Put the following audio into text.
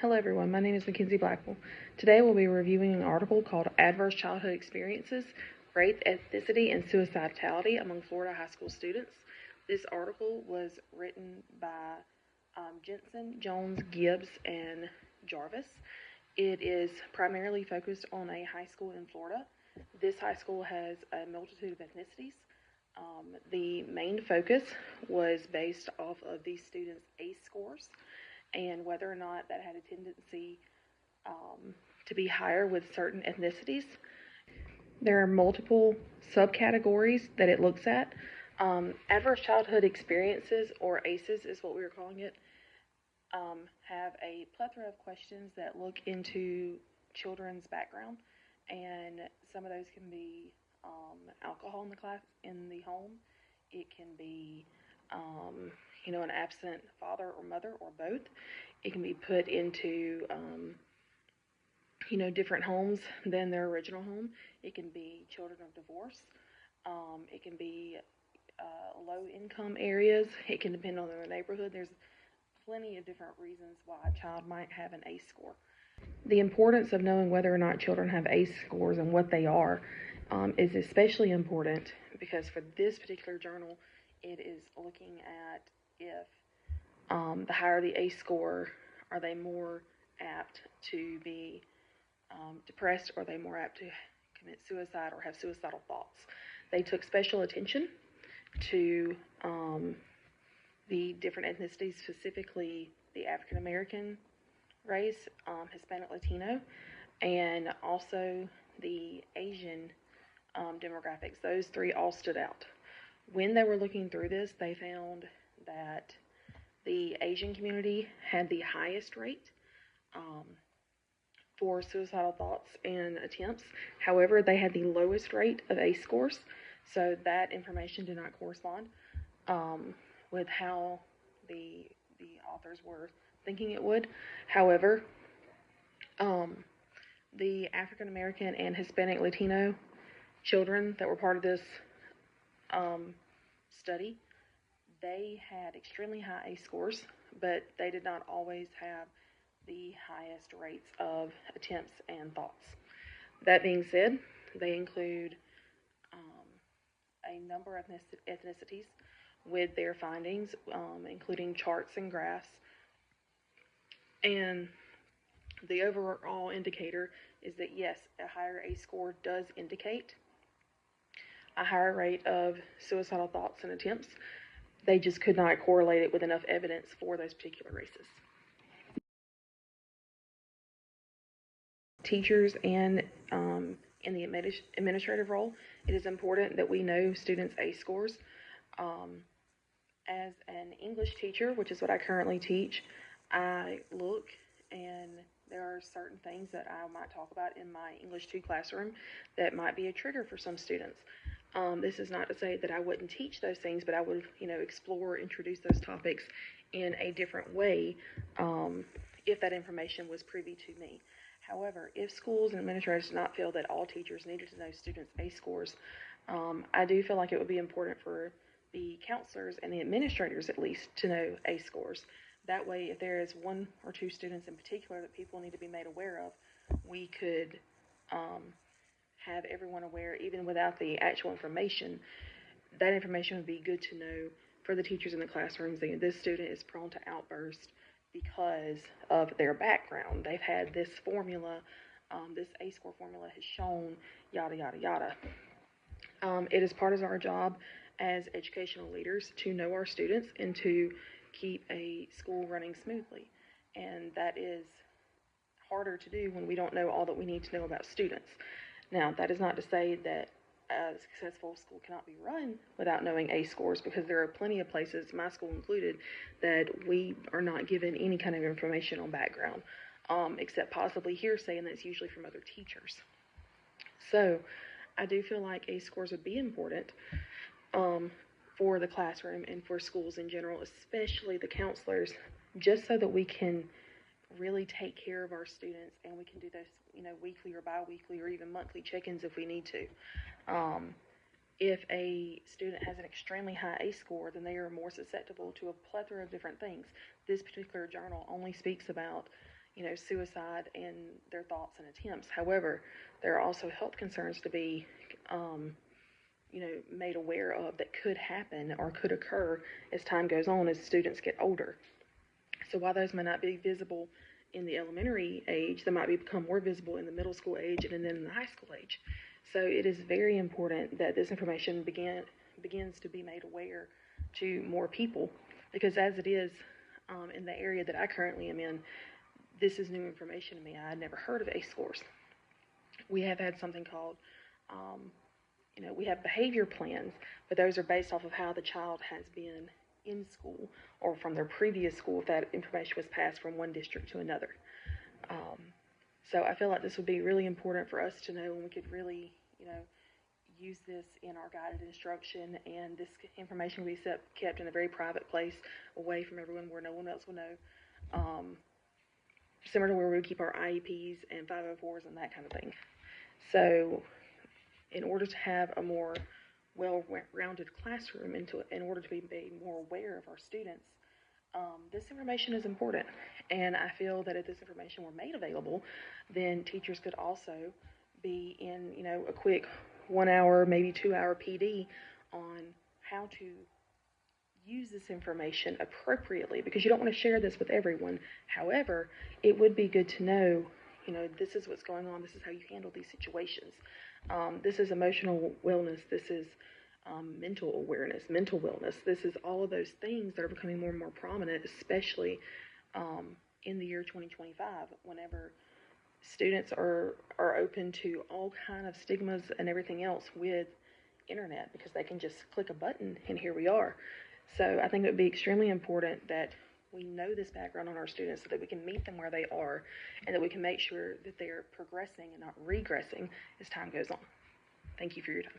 Hello everyone, my name is Mackenzie Blackwell. Today we'll be reviewing an article called Adverse Childhood Experiences, Race, Ethnicity, and Suicidality Among Florida High School Students. This article was written by Jensen, Jones, Gibbs, and Jarvis. It is primarily focused on a high school in Florida. This high school has a multitude of ethnicities. The main focus was based off of these students' ACE scores and whether or not that had a tendency to be higher with certain ethnicities. There are multiple subcategories that it looks at. Adverse childhood experiences, or ACEs is what we were calling it, have a plethora of questions that look into children's background, and some of those can be alcohol in the home. It can be an absent father or mother or both. It can be put into different homes than their original home. It can be children of divorce. It can be low income areas. It can depend on their neighborhood. There's plenty of different reasons why a child might have an ACE score. The importance of knowing whether or not children have ACE scores and what they are is especially important because for this particular journal, it is looking at if the higher the ACE score, are they more apt to be depressed, or are they more apt to commit suicide or have suicidal thoughts. They took special attention to the different ethnicities, specifically the African American race, Hispanic Latino, and also the Asian demographics. Those three all stood out. When they were looking through this, they found that the Asian community had the highest rate for suicidal thoughts and attempts. However, they had the lowest rate of ACE scores, so that information did not correspond with how the authors were thinking it would. However, the African American and Hispanic Latino children that were part of this study, they had extremely high ACE scores, but they did not always have the highest rates of attempts and thoughts. That being said, they include a number of ethnicities with their findings, including charts and graphs. And the overall indicator is that yes, a higher ACE score does indicate a higher rate of suicidal thoughts and attempts. They just could not correlate it with enough evidence for those particular races. Teachers and in the administrative role, it is important that we know students' ACE scores. As an English teacher, which is what I currently teach, I look and there are certain things that I might talk about in my English 2 classroom that might be a trigger for some students. This is not to say that I wouldn't teach those things, but I would, explore, introduce those topics in a different way if that information was privy to me. However, if schools and administrators do not feel that all teachers needed to know students' ACE scores, I do feel like it would be important for the counselors and the administrators, at least, to know ACE scores. That way, if there is 1 or 2 students in particular that people need to be made aware of, we could have everyone aware, even without the actual information. That information would be good to know for the teachers in the classrooms. This student is prone to outburst because of their background. They've had this formula, this ACE score formula has shown yada, yada, yada. It is part of our job as educational leaders to know our students and to keep a school running smoothly. And that is harder to do when we don't know all that we need to know about students. Now, that is not to say that a successful school cannot be run without knowing ACE scores, because there are plenty of places, my school included, that we are not given any kind of information on background, except possibly hearsay, and that's usually from other teachers. So I do feel like ACE scores would be important for the classroom and for schools in general, especially the counselors, just so that we can really take care of our students, and we can do those, weekly or bi-weekly or even monthly check-ins if we need to. If a student has an extremely high ACE score, then they are more susceptible to a plethora of different things. This particular journal only speaks about, suicide and their thoughts and attempts. However, there are also health concerns to be, made aware of that could happen or could occur as time goes on as students get older. So while those may not be visible in the elementary age, they might become more visible in the middle school age and then in the high school age. So it is very important that this information begins to be made aware to more people, because as it is in the area that I currently am in, this is new information to me. I had never heard of ACE scores. We have had something called, we have behavior plans, but those are based off of how the child has been in school or from their previous school, if that information was passed from one district to another. So I feel like this would be really important for us to know, and we could really, use this in our guided instruction, and this information will be kept in a very private place away from everyone where no one else will know, similar to where we keep our IEPs and 504s and that kind of thing. So in order to have a more well-rounded classroom, in order to be more aware of our students, this information is important. And I feel that if this information were made available, then teachers could also be in, a quick 1 hour, maybe 2 hour PD on how to use this information appropriately, because you don't want to share this with everyone. However, it would be good to know, this is what's going on, this is how you handle these situations. This is emotional wellness, this is mental awareness, mental wellness. This is all of those things that are becoming more and more prominent, especially in the year 2025, whenever students are open to all kind of stigmas and everything else with internet, because they can just click a button and here we are. So I think it would be extremely important that we know this background on our students so that we can meet them where they are, and that we can make sure that they're progressing and not regressing as time goes on. Thank you for your time.